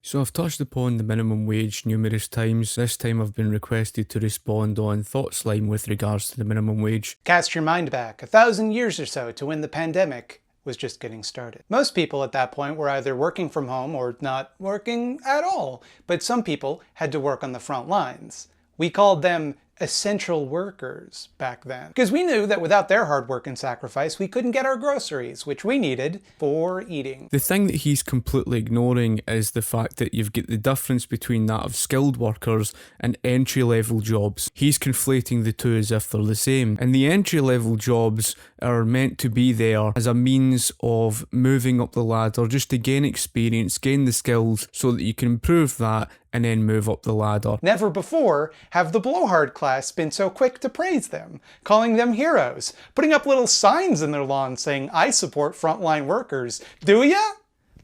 So I've touched upon the minimum wage numerous times. This time I've been requested to respond on ThoughtSlime with regards to the minimum wage. Cast your mind back 1,000 years or so to when the pandemic was just getting started. Most people at that point were either working from home or not working at all, but some people had to work on the front lines. We called them essential workers back then, because we knew that without their hard work and sacrifice, we couldn't get our groceries, which we needed for eating. The thing that he's completely ignoring is the fact that you've got the difference between that of skilled workers and entry-level jobs. He's conflating the two as if they're the same. And the entry-level jobs are meant to be there as a means of moving up the ladder, just to gain experience, gain the skills, so that you can improve that and then move up the ladder. Never before have the blowhard class been so quick to praise them, calling them heroes, putting up little signs in their lawns saying, "I support frontline workers." Do ya?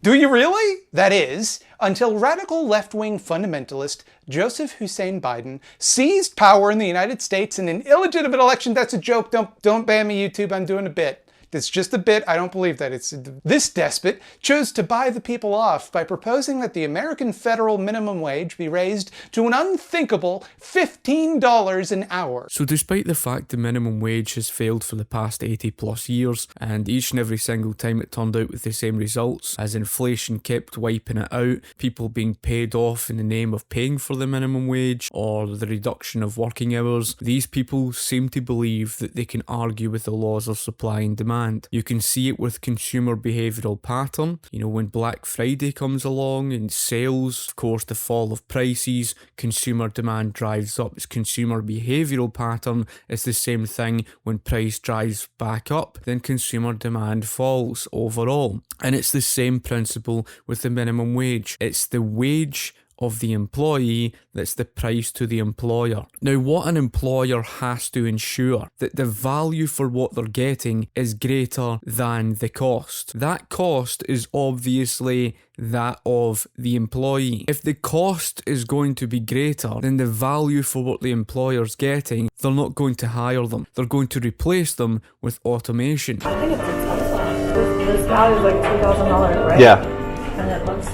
Do you really? That is, until radical left-wing fundamentalist Joseph Hussein Biden seized power in the United States in an illegitimate election. That's a joke. Don't ban me, YouTube. I'm doing a bit. It's just a bit. I don't believe that. This despot chose to buy the people off by proposing that the American federal minimum wage be raised to an unthinkable $15 an hour. So despite the fact the minimum wage has failed for the past 80 plus years, and each and every single time it turned out with the same results, as inflation kept wiping it out, people being paid off in the name of paying for the minimum wage or the reduction of working hours, these people seem to believe that they can argue with the laws of supply and demand. You can see it with consumer behavioural pattern. You know, when Black Friday comes along and sales, of course, the fall of prices, consumer demand drives up. It's consumer behavioural pattern. It's the same thing when price drives back up, then consumer demand falls overall. And it's the same principle with the minimum wage. It's the wage of the employee that's the price to the employer. Now, what an employer has to ensure that the value for what they're getting is greater than the cost. That cost is obviously that of the employee. If the cost is going to be greater than the value for what the employer's getting, they're not going to hire them. They're going to replace them with automation. I think it's expensive. This guy is like $2,000, right? Yeah. And it looks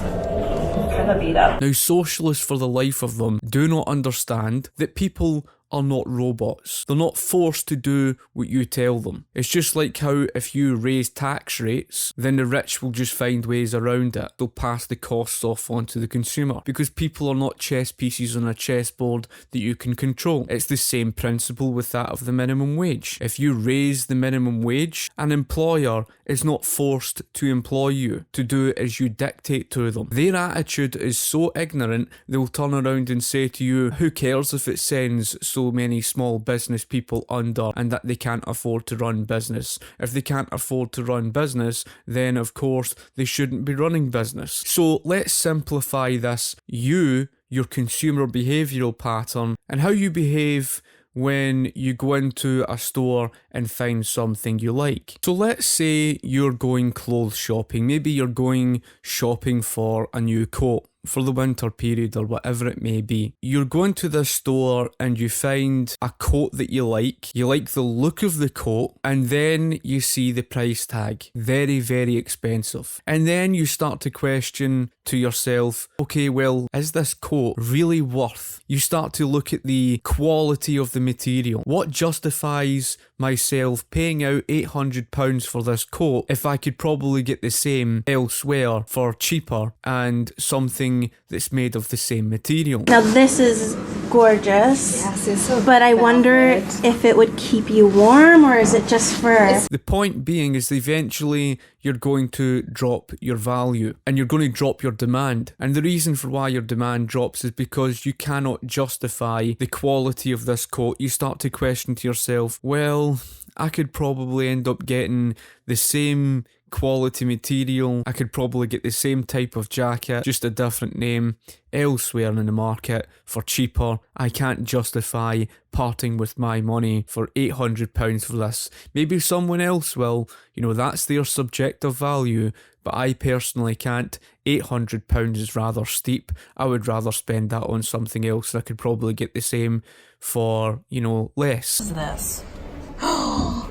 kind of beat up. Now, socialists for the life of them do not understand that people are not robots. They're not forced to do what you tell them. It's just like how if you raise tax rates, then the rich will just find ways around it. They'll pass the costs off onto the consumer because people are not chess pieces on a chessboard that you can control. It's the same principle with that of the minimum wage. If you raise the minimum wage, an employer is not forced to employ you to do as you dictate to them. Their attitude is so ignorant, they'll turn around and say to you, who cares if it sends so many small business people under and that they can't afford to run business. If they can't afford to run business, then of course they shouldn't be running business. So let's simplify this. Your consumer behavioural pattern and how you behave when you go into a store and find something you like. So let's say you're going clothes shopping. Maybe you're going shopping for a new coat for the winter period or whatever it may be. You're going to this store and you find a coat that you like the look of the coat, and then you see the price tag. Very, very expensive. And then you start to question to yourself, okay, well, is this coat really worth? You start to look at the quality of the material. What justifies myself paying out £800 for this coat if I could probably get the same elsewhere for cheaper and something that's made of the same material? Now this is gorgeous, Yes, it's so but I wonder if it would keep you warm, or is it just for... The point being is eventually you're going to drop your value and you're going to drop your demand. And the reason for why your demand drops is because you cannot justify the quality of this coat. You start to question to yourself, well, I could probably end up getting the same quality material. I could probably get the same type of jacket, just a different name, elsewhere in the market for cheaper. I can't justify parting with my money for £800 for this. Maybe someone else will, that's their subjective value, but I personally can't. £800 is rather steep. I would rather spend that on something else that I could probably get the same for, less. What is this?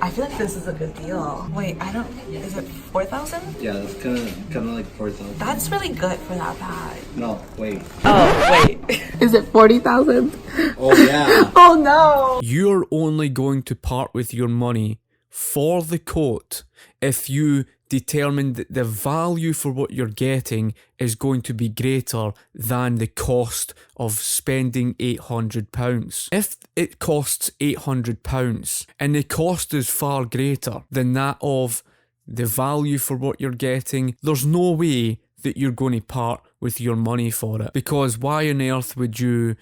I feel like this is a good deal. Wait, is it 4,000? Yeah, that's kind of like 4,000. That's really good for that bag. No, wait. Oh, wait. Is it 40,000? Oh yeah. Oh no! You're only going to part with your money for the coat if you determine that the value for what you're getting is going to be greater than the cost of spending £800. If it costs £800 and the cost is far greater than that of the value for what you're getting, there's no way that you're going to part with your money for it. Because why on earth would you,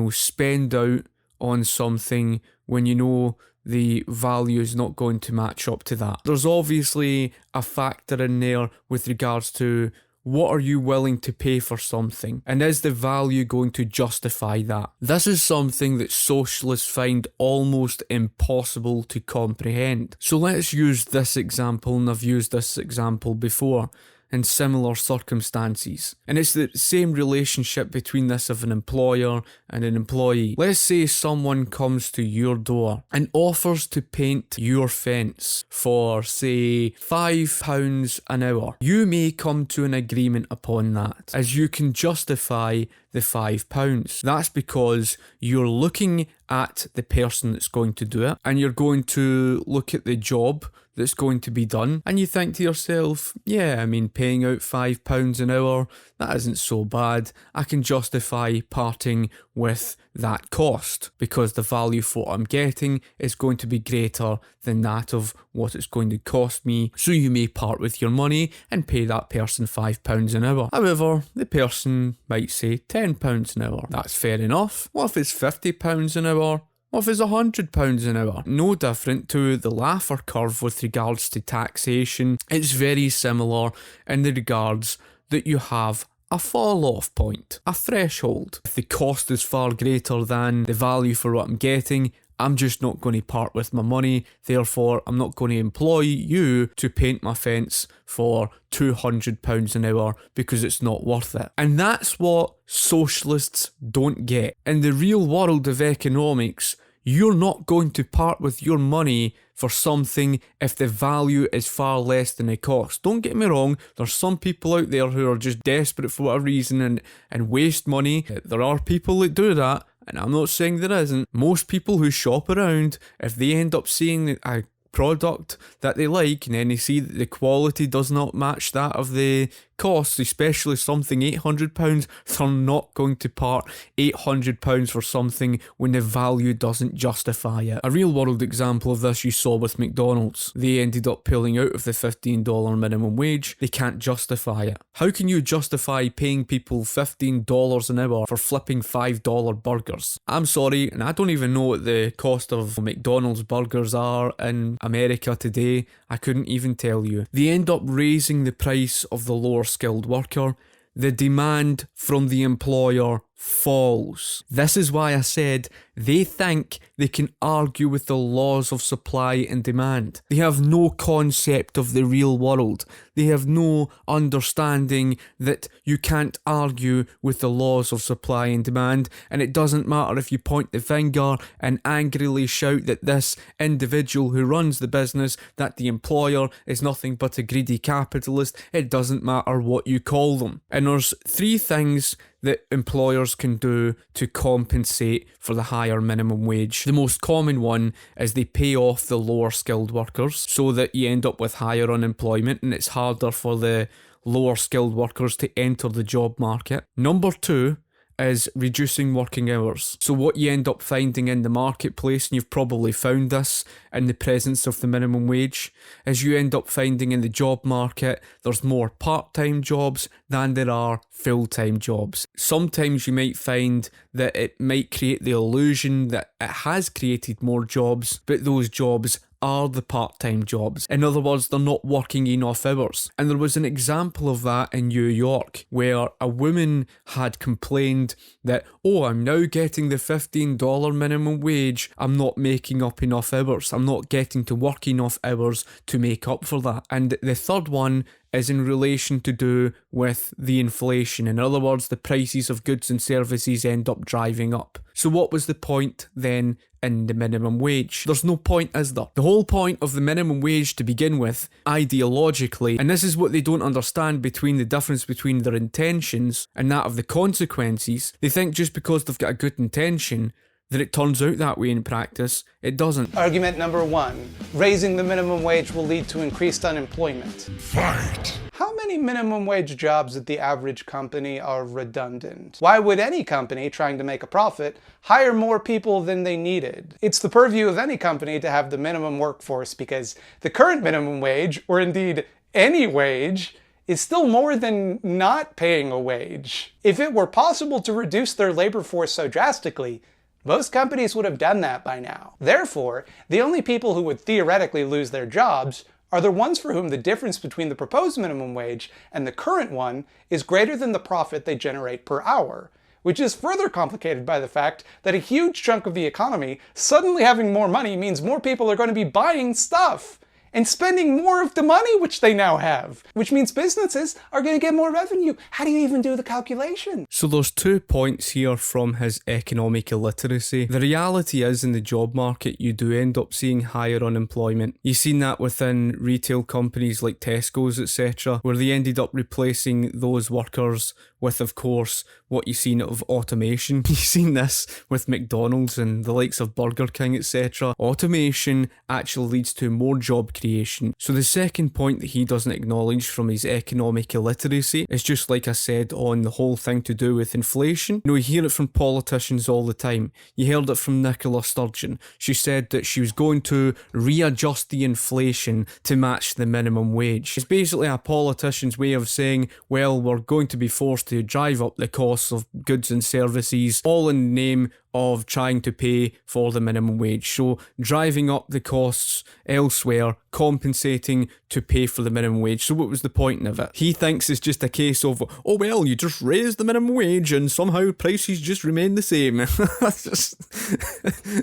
spend out on something when you know the value is not going to match up to that? There's obviously a factor in there with regards to what are you willing to pay for something, and is the value going to justify that? This is something that socialists find almost impossible to comprehend. So let's use this example, and I've used this example before in similar circumstances. And it's the same relationship between this of an employer and an employee. Let's say someone comes to your door and offers to paint your fence for, say, £5 an hour. You may come to an agreement upon that, as you can justify the £5. That's because you're looking at the person that's going to do it, and you're going to look at the job that's going to be done, and you think to yourself, yeah, paying out £5 an hour, that isn't so bad. I can justify parting with that cost because the value for what I'm getting is going to be greater than that of what it's going to cost me. So you may part with your money and pay that person £5 an hour. However, the person might say £10 an hour. That's fair enough. What if it's £50 an hour? What if it's £100 an hour? No different to the Laffer curve with regards to taxation. It's very similar in the regards that you have a fall-off point, a threshold. If the cost is far greater than the value for what I'm getting, I'm just not going to part with my money. Therefore, I'm not going to employ you to paint my fence for £200 an hour because it's not worth it. And that's what socialists don't get. In the real world of economics, you're not going to part with your money for something if the value is far less than the cost. Don't get me wrong, there's some people out there who are just desperate for whatever reason and waste money. There are people that do that, and I'm not saying there isn't. Most people who shop around, if they end up seeing a product that they like and then they see that the quality does not match that of the cost, especially something £800, they're not going to part £800 for something when the value doesn't justify it. A real world example of this you saw with McDonald's. They ended up pulling out of the $15 minimum wage. They can't justify it. How can you justify paying people $15 an hour for flipping $5 burgers? I'm sorry, and I don't even know what the cost of McDonald's burgers are in America today. I couldn't even tell you. They end up raising the price of the lower skilled worker. The demand from the employer falls. This is why I said they think they can argue with the laws of supply and demand. They have no concept of the real world. They have no understanding that you can't argue with the laws of supply and demand, and it doesn't matter if you point the finger and angrily shout that this individual who runs the business, that the employer is nothing but a greedy capitalist. It doesn't matter what you call them. And there's three things that employers can do to compensate for the higher minimum wage. The most common one is they pay off the lower skilled workers so that you end up with higher unemployment and it's harder for the lower skilled workers to enter the job market. Number two is reducing working hours. So what you end up finding in the marketplace, and you've probably found this in the presence of the minimum wage, is you end up finding in the job market there's more part-time jobs than there are full-time jobs. Sometimes you might find that it might create the illusion that it has created more jobs, but those jobs are the part-time jobs. In other words, they're not working enough hours. And there was an example of that in New York where a woman had complained that, oh, I'm now getting the $15 minimum wage. I'm not making up enough hours. I'm not getting to work enough hours to make up for that. And the third one is in relation to do with the inflation. In other words, the prices of goods and services end up driving up. So what was the point then in the minimum wage? There's no point, is there? The whole point of the minimum wage to begin with, ideologically, and this is what they don't understand between the difference between their intentions and that of the consequences, they think just because they've got a good intention that it turns out that way in practice. It doesn't. Argument number 1. Raising the minimum wage will lead to increased unemployment. Fight! How many minimum wage jobs at the average company are redundant? Why would any company trying to make a profit hire more people than they needed? It's the purview of any company to have the minimum workforce because the current minimum wage, or indeed any wage, is still more than not paying a wage. If it were possible to reduce their labor force so drastically, most companies would have done that by now. Therefore, the only people who would theoretically lose their jobs are the ones for whom the difference between the proposed minimum wage and the current one is greater than the profit they generate per hour, which is further complicated by the fact that a huge chunk of the economy suddenly having more money means more people are going to be buying stuff and spending more of the money which they now have, which means businesses are going to get more revenue. How do you even do the calculation? So there's 2 points here from his economic illiteracy. The reality is in the job market you do end up seeing higher unemployment. You've seen that within retail companies like Tesco's, etc., where they ended up replacing those workers with, of course, what you've seen of automation. You've seen this with McDonald's and the likes of Burger King, etc. Automation actually leads to more job creation. So the second point that he doesn't acknowledge from his economic illiteracy is just like I said on the whole thing to do with inflation. You know, you hear it from politicians all the time. You heard it from Nicola Sturgeon. She said that she was going to readjust the inflation to match the minimum wage. It's basically a politician's way of saying, well, we're going to be forced to drive up the costs of goods and services, all in the name of trying to pay for the minimum wage. So driving up the costs elsewhere, compensating to pay for the minimum wage. So what was the point of it? He thinks it's just a case of, oh well, you just raise the minimum wage and somehow prices just remain the same.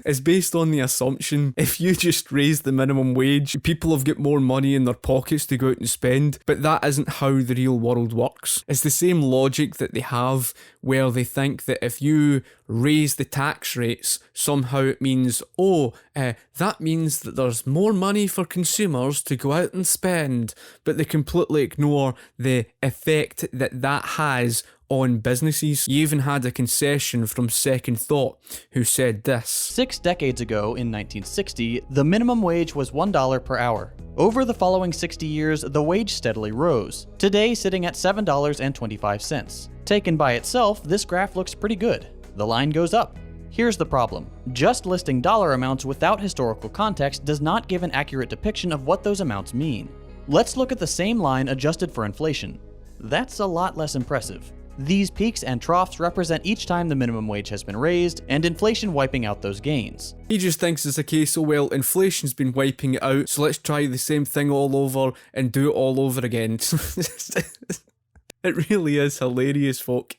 It's based on the assumption if you just raise the minimum wage, people have got more money in their pockets to go out and spend, but that isn't how the real world works. It's the same logic that they have where they think that if you raise the tax rates, somehow it means, that means that there's more money for consumers to go out and spend, but they completely ignore the effect that that has on businesses. You even had a concession from Second Thought who said this. 6 decades ago, in 1960, the minimum wage was $1 per hour. Over the following 60 years, the wage steadily rose, today sitting at $7.25. Taken by itself, this graph looks pretty good. The line goes up. Here's the problem. Just listing dollar amounts without historical context does not give an accurate depiction of what those amounts mean. Let's look at the same line adjusted for inflation. That's a lot less impressive. These peaks and troughs represent each time the minimum wage has been raised, and inflation wiping out those gains. He just thinks it's a case of, well, inflation's been wiping it out, so let's try the same thing all over and do it all over again. It really is hilarious, folk.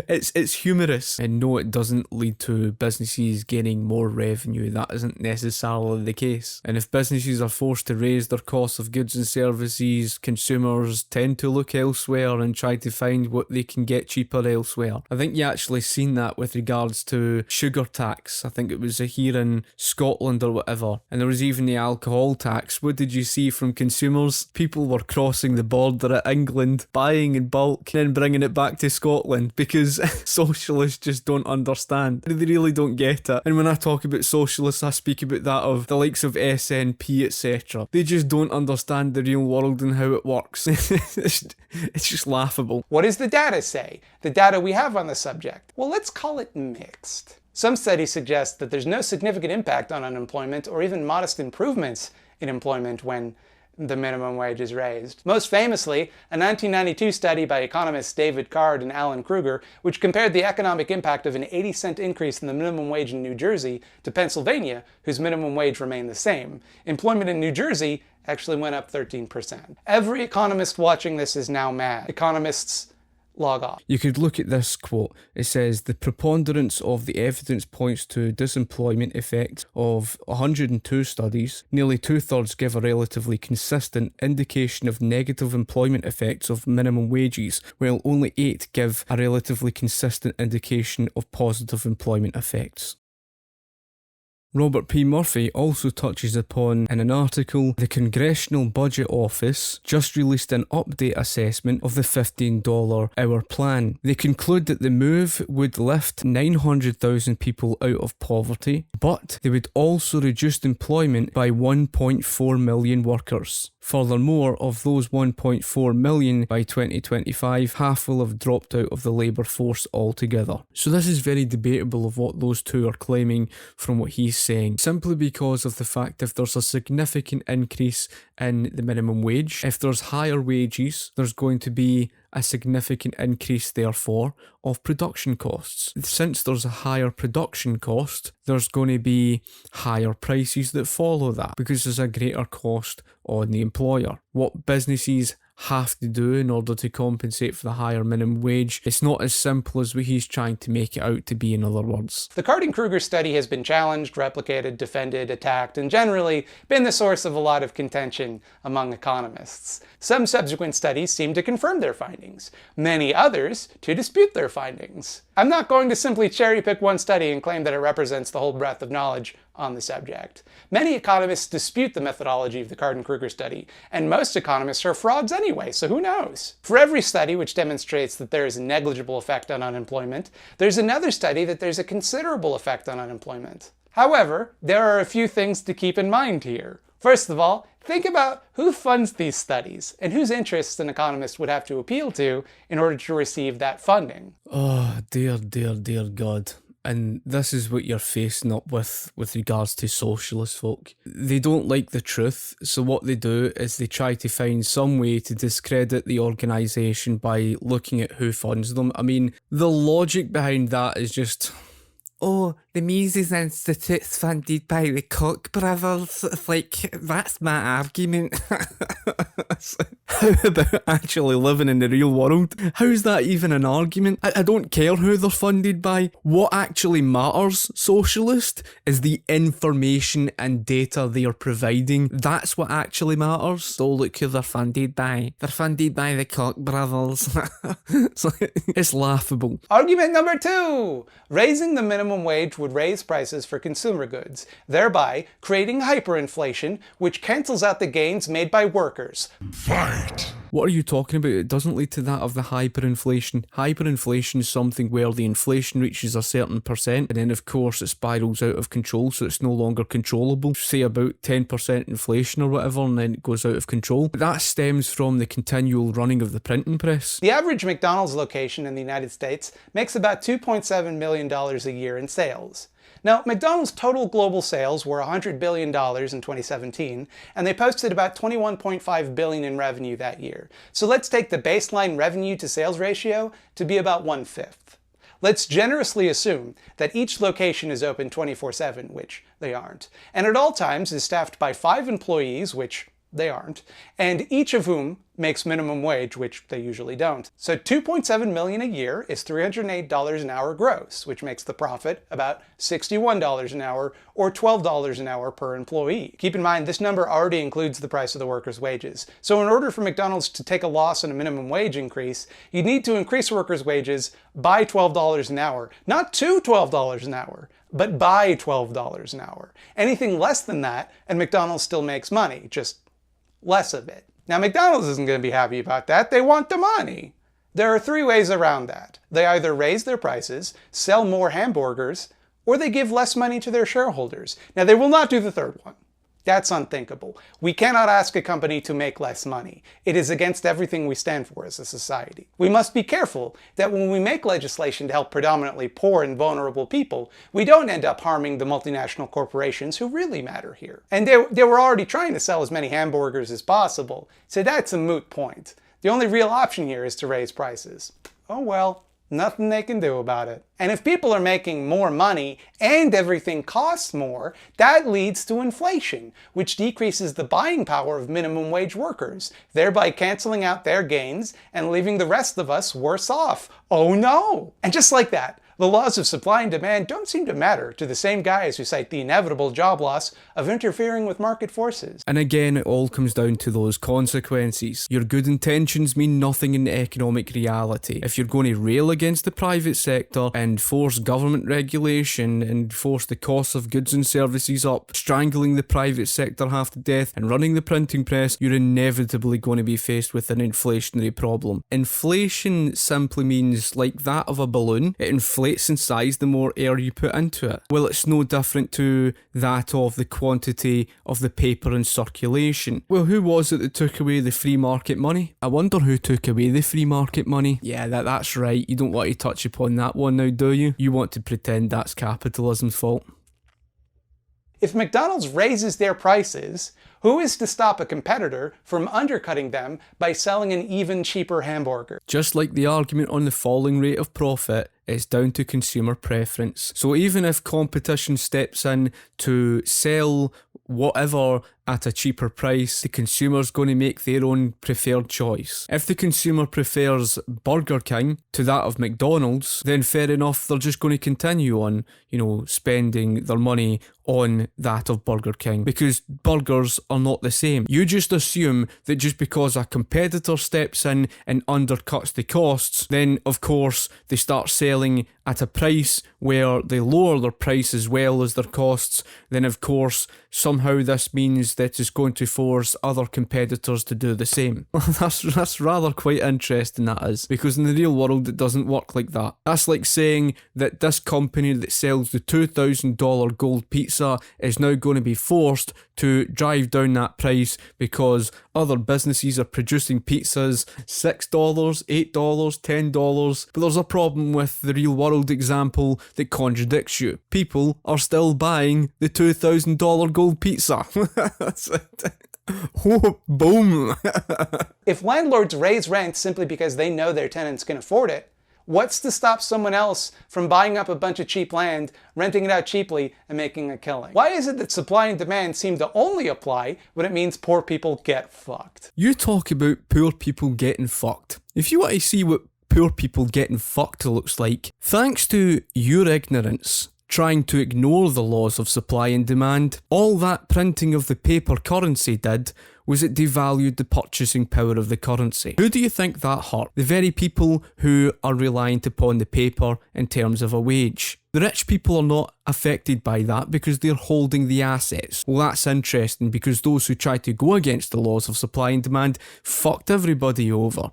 It's humorous. And no, it doesn't lead to businesses gaining more revenue. That isn't necessarily the case. And if businesses are forced to raise their costs of goods and services, consumers tend to look elsewhere and try to find what they can get cheaper elsewhere. I think you actually seen that with regards to sugar tax. I think it was here in Scotland or whatever. And there was even the alcohol tax. What did you see from consumers? People were crossing the border at England, buying in bulk, then bringing it back to Scotland because socialists just don't understand. They really don't get it. And when I talk about socialists, I speak about that of the likes of SNP, etc. They just don't understand the real world and how it works. It's just laughable. What does the data say? The data we have on the subject? Well, let's call it mixed. Some studies suggest that there's no significant impact on unemployment or even modest improvements in employment when the minimum wage is raised. Most famously, a 1992 study by economists David Card and Alan Kruger, which compared the economic impact of an 80-cent increase in the minimum wage in New Jersey to Pennsylvania, whose minimum wage remained the same. Employment in New Jersey actually went up 13%. Every economist watching this is now mad. Economists log off. You could look at this quote. It says, the preponderance of the evidence points to disemployment effect of 102 studies. Nearly 2/3 give a relatively consistent indication of negative employment effects of minimum wages, while only 8 give a relatively consistent indication of positive employment effects. Robert P. Murphy also touches upon, in an article, the Congressional Budget Office just released an update assessment of the $15 hour plan. They conclude that the move would lift 900,000 people out of poverty, but they would also reduce employment by 1.4 million workers. Furthermore, of those 1.4 million by 2025, half will have dropped out of the labour force altogether. So this is very debatable of what those two are claiming from what he's saying, simply because of the fact if there's a significant increase in the minimum wage, if there's higher wages, there's going to be a significant increase, therefore, of production costs. Since there's a higher production cost, there's going to be higher prices that follow that because there's a greater cost on the employer. What businesses have to do in order to compensate for the higher minimum wage, it's not as simple as what he's trying to make it out to be, in other words. The Cardin-Kruger study has been challenged, replicated, defended, attacked, and generally been the source of a lot of contention among economists. Some subsequent studies seem to confirm their findings, many others to dispute their findings. I'm not going to simply cherry-pick one study and claim that it represents the whole breadth of knowledge on the subject. Many economists dispute the methodology of the Cardin-Kruger study, and most economists are frauds anyway, so who knows? For every study which demonstrates that there is a negligible effect on unemployment, there's another study that there's a considerable effect on unemployment. However, there are a few things to keep in mind here. First of all, think about who funds these studies and whose interests an economist would have to appeal to in order to receive that funding. Oh, dear, dear, dear God. And this is what you're facing up with regards to socialist folk. They don't like the truth, so what they do is they try to find some way to discredit the organisation by looking at who funds them. I mean, the logic behind that is just, oh, the Mises Institute's funded by the Koch brothers. It's like, that's my argument. How about actually living in the real world? How's that even an argument? I don't care who they're funded by. What actually matters, socialist, is the information and data they are providing. That's what actually matters. So look who they're funded by. They're funded by the Koch brothers. It's laughable. Argument number 2. Raising the minimum wage would raise prices for consumer goods, thereby creating hyperinflation, which cancels out the gains made by workers. Fight! What are you talking about? It doesn't lead to that of the hyperinflation. Hyperinflation is something where the inflation reaches a certain percent, and then of course it spirals out of control, so it's no longer controllable. Say about 10% inflation or whatever, and then it goes out of control. That stems from the continual running of the printing press. The average McDonald's location in the United States makes about $2.7 million a year in sales. Now, McDonald's total global sales were $100 billion in 2017, and they posted about $21.5 billion in revenue that year. So let's take the baseline revenue to sales ratio to be about 1/5. Let's generously assume that each location is open 24/7, which they aren't, and at all times is staffed by 5 employees, which they aren't, and each of whom makes minimum wage, which they usually don't. So $2.7 million a year is $308 an hour gross, which makes the profit about $61 an hour or $12 an hour per employee. Keep in mind, this number already includes the price of the workers' wages. So in order for McDonald's to take a loss on a minimum wage increase, you need to increase workers' wages by $12 an hour, not to $12 an hour, but by $12 an hour. Anything less than that, and McDonald's still makes money, just less of it. Now, McDonald's isn't going to be happy about that. They want the money. There are 3 ways around that. They either raise their prices, sell more hamburgers, or they give less money to their shareholders. Now, they will not do the third one. That's unthinkable. We cannot ask a company to make less money. It is against everything we stand for as a society. We must be careful that when we make legislation to help predominantly poor and vulnerable people, we don't end up harming the multinational corporations who really matter here. And they were already trying to sell as many hamburgers as possible, so that's a moot point. The only real option here is to raise prices. Oh well. Nothing they can do about it. And if people are making more money and everything costs more, that leads to inflation, which decreases the buying power of minimum wage workers, thereby canceling out their gains and leaving the rest of us worse off. Oh no! And just like that, the laws of supply and demand don't seem to matter to the same guys who cite the inevitable job loss of interfering with market forces. And again, it all comes down to those consequences. Your good intentions mean nothing in economic reality. If you're going to rail against the private sector and force government regulation and force the costs of goods and services up, strangling the private sector half to death and running the printing press, you're inevitably going to be faced with an inflationary problem. Inflation simply means like that of a balloon. It inflates in size the more air you put into it. Well, it's no different to that of the quantity of the paper in circulation. Well, who was it that took away the free market money? I wonder who took away the free market money. Yeah, that's right. You don't want to touch upon that one now, do you? You want to pretend that's capitalism's fault. If McDonald's raises their prices, who is to stop a competitor from undercutting them by selling an even cheaper hamburger? Just like the argument on the falling rate of profit, it's down to consumer preference. So even if competition steps in to sell whatever at a cheaper price, the consumer's going to make their own preferred choice. If the consumer prefers Burger King to that of McDonald's, then fair enough, they're just going to continue on, spending their money on that of Burger King, because burgers are not the same. You just assume that just because a competitor steps in and undercuts the costs, then of course they start selling at a price where they lower their price as well as their costs, then of course somehow this means that it's going to force other competitors to do the same. That's rather quite interesting, that is, because in the real world it doesn't work like that. That's like saying that this company that sells the $2,000 gold pizza is now going to be forced to drive down that price because other businesses are producing pizzas $6, $8, $10, but there's a problem with the real world example that contradicts you. People are still buying the $2,000 gold pizza. That's it. Oh, boom. If landlords raise rent simply because they know their tenants can afford it, what's to stop someone else from buying up a bunch of cheap land, renting it out cheaply, and making a killing? Why is it that supply and demand seem to only apply when it means poor people get fucked? You talk about poor people getting fucked. If you want to see what poor people getting fucked looks like, thanks to your ignorance, trying to ignore the laws of supply and demand, all that printing of the paper currency did was it devalued the purchasing power of the currency. Who do you think that hurt? The very people who are reliant upon the paper in terms of a wage. The rich people are not affected by that because they're holding the assets. Well, that's interesting because those who try to go against the laws of supply and demand fucked everybody over.